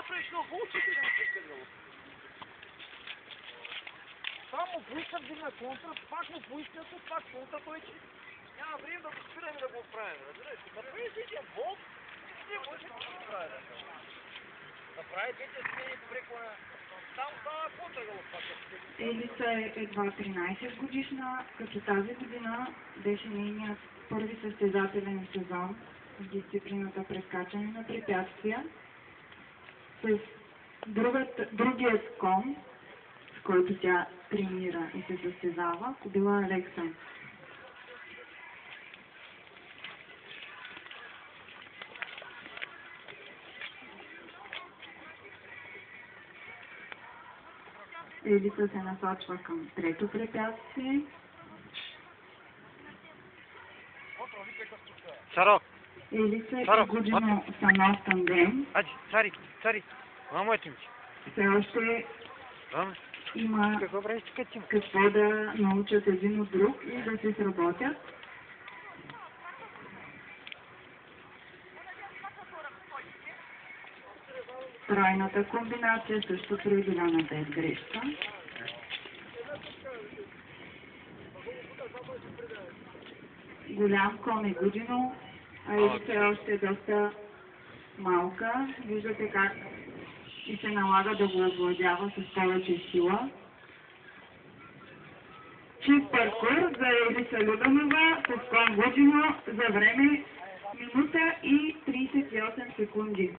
пришел волчите да се изтегляло. Само поиска вдигна контра, пак му поиска, пак контра, той че няма време да го спираме да го оправим, разбираш? Направи си един волт, не може да го оправим. Направи двете смени преклона, там става контрагъл пак. Елица е едва 13 годишна, като тази година беше нейният първи състезателен сезон в дисциплината прескачане на препятствия. С другият кон, с който тя тренира и се състезава, кобила Алекса. Елица се насочва към трето препятствие. Саро! Елица е година сама в тандем. Цари! Мамо е тимче. Все още има какво да научат един от друг и да се сработят. Тройната комбинация също преодоляна без грешка. Голям кон е Годино, а Елица е още доста малка. Виждате как и се налага да го овладява с повече сила. Чист паркур за Елица Любенова с кон Годино за време минута и 38 секунди.